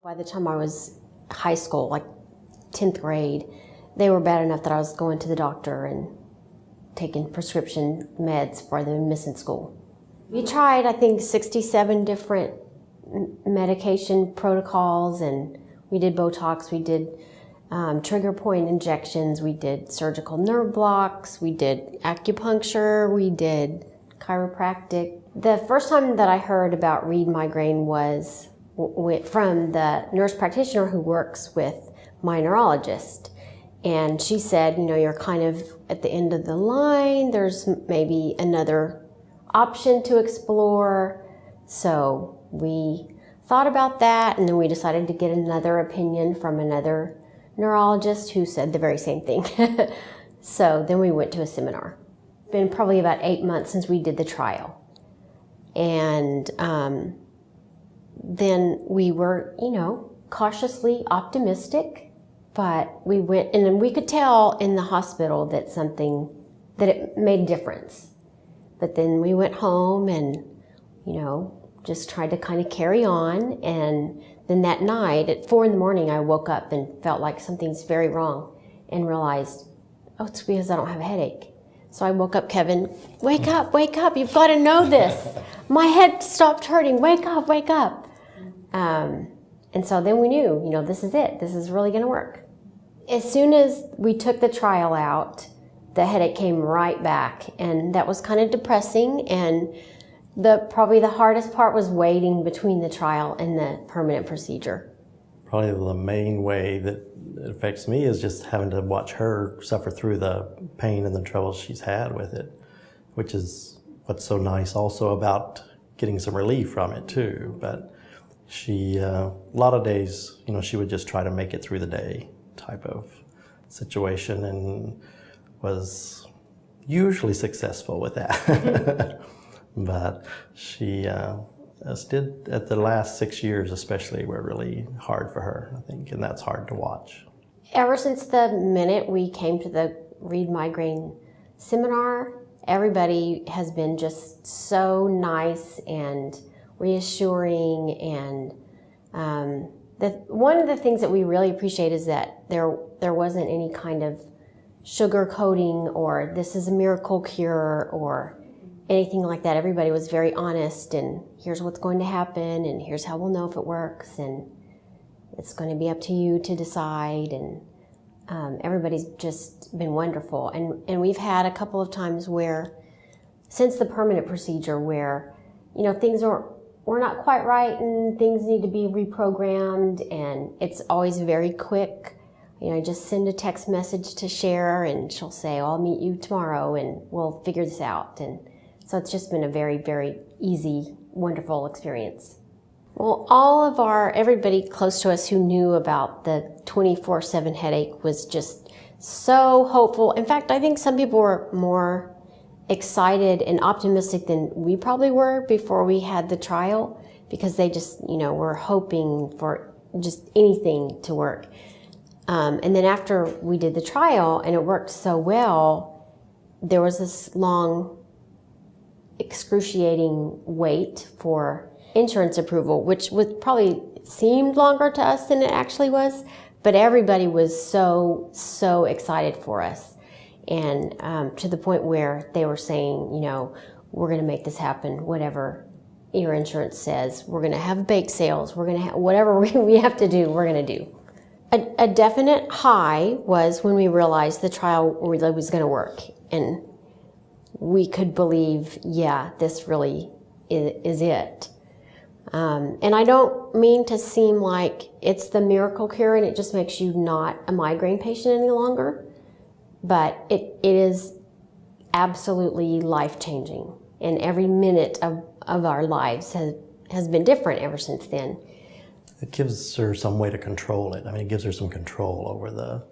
By the time I was high school, like 10th grade, they were bad enough that I was going to the doctor and taking prescription meds for the missing school. We tried, I think, 67 different medication protocols, and we did botox, we did trigger point injections, we did surgical nerve blocks, we did acupuncture, we did chiropractic. The first time that I heard about Reed migraine was from the nurse practitioner who works with my neurologist. And she said, you know, you're kind of at the end of the line. There's maybe another option to explore. So we thought about that, and then we decided to get another opinion from another neurologist who said the very same thing. So then we went to a seminar. It's been probably about 8 months since we did the trial. And then we were, you know, cautiously optimistic, but we went, and then we could tell in the hospital that it made a difference. But then we went home and, you know, just tried to kind of carry on. And then that night at 4 a.m, I woke up and felt like something's very wrong and realized, oh, it's because I don't have a headache. So I woke up, Kevin, wake up, you've got to know this. My head stopped hurting, wake up. And so then we knew, you know, this is it. This is really going to work. As soon as we took the trial out, the headache came right back, and that was kind of depressing. And probably the hardest part was waiting between the trial and the permanent procedure. Probably the main way that it affects me is just having to watch her suffer through the pain and the troubles she's had with it, which is what's so nice also about getting some relief from it too. But she, a lot of days, you know, she would just try to make it through the day type of situation, and was usually successful with that. But she did, at the last 6 years especially, were really hard for her, I think, and that's hard to watch. Ever since the minute we came to the Reed Migraine seminar, everybody has been just so nice and reassuring, and one of the things that we really appreciate is that there wasn't any kind of sugar coating or this is a miracle cure or anything like that. Everybody was very honest, and here's what's going to happen, and here's how we'll know if it works, and it's going to be up to you to decide. And everybody's just been wonderful. And we've had a couple of times where, since the permanent procedure, where, you know, things were not quite right and things need to be reprogrammed, and it's always very quick. You know, I just send a text message to Cher, and she'll say, oh, I'll meet you tomorrow and we'll figure this out. And so it's just been a very, very easy, wonderful experience. Well, everybody close to us who knew about the 24/7 headache was just so hopeful. In fact, I think some people were more excited and optimistic than we probably were before we had the trial, because they just, you know, were hoping for just anything to work. And then after we did the trial and it worked so well, there was this long, excruciating wait for insurance approval, which probably seemed longer to us than it actually was, but everybody was so excited for us. And to the point where they were saying, you know, we're going to make this happen, whatever your insurance says. We're going to have bake sales. We're going to have whatever we have to do, we're going to do. A definite high was when we realized the trial really was going to work, and we could believe, yeah, this really is it. And I don't mean to seem like it's the miracle cure and it just makes you not a migraine patient any longer, but it is absolutely life-changing, and every minute of our lives has been different ever since then. It gives her some way to control it. I mean, it gives her some control over the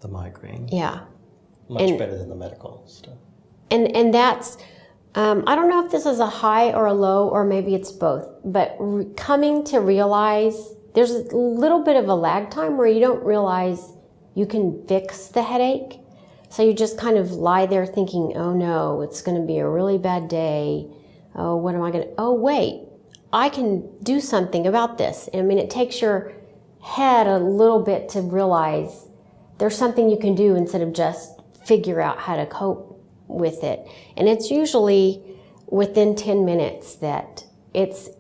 migraine. Yeah. Much better than the medical stuff. And that's, I don't know if this is a high or a low, or maybe it's both, but coming to realize there's a little bit of a lag time where you don't realize you can fix the headache. So you just kind of lie there thinking, oh no, it's going to be a really bad day. Oh, what am I going to, oh wait, I can do something about this. I mean, it takes your head a little bit to realize there's something you can do instead of just figure out how to cope with it. And it's usually within 10 minutes that it's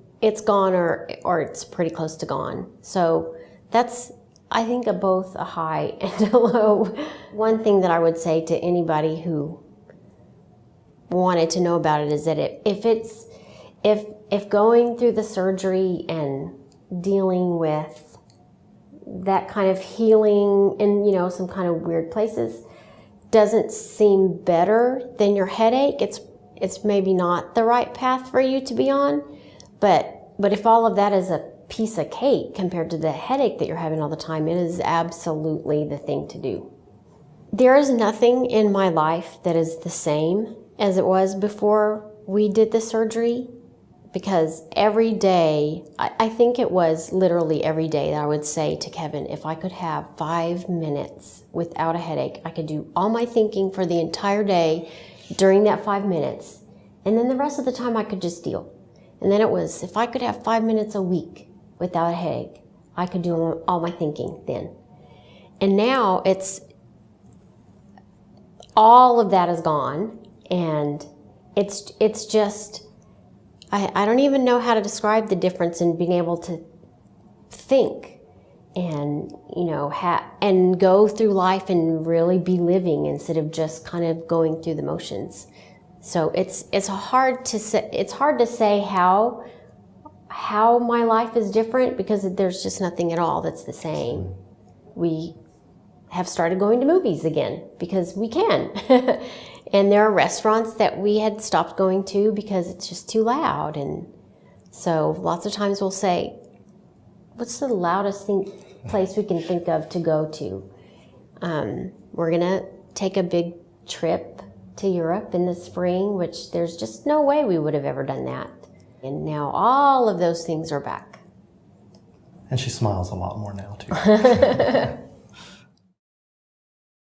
gone or it's pretty close to gone. So that's, I think, both a high and a low. One thing that I would say to anybody who wanted to know about it is that if going through the surgery and dealing with that kind of healing in, some kind of weird places doesn't seem better than your headache, it's maybe not the right path for you to be on. But if all of that is a piece of cake compared to the headache that you're having all the time, it is absolutely the thing to do. There is nothing in my life that is the same as it was before we did the surgery, because every day, I think it was literally every day that I would say to Kevin, if I could have 5 minutes without a headache, I could do all my thinking for the entire day during that 5 minutes, and then the rest of the time I could just deal. And then it was, if I could have 5 minutes a week without a headache, I could do all my thinking then. And now it's, all of that is gone, and it's just, I don't even know how to describe the difference in being able to think and, and go through life and really be living instead of just kind of going through the motions. So it's hard to say how my life is different, because there's just nothing at all that's the same. We have started going to movies again because we can. And there are restaurants that we had stopped going to because it's just too loud. And so lots of times we'll say, what's the loudest place we can think of to go to? We're going to take a big trip to Europe in the spring, which there's just no way we would have ever done that. And now all of those things are back. And she smiles a lot more now, too.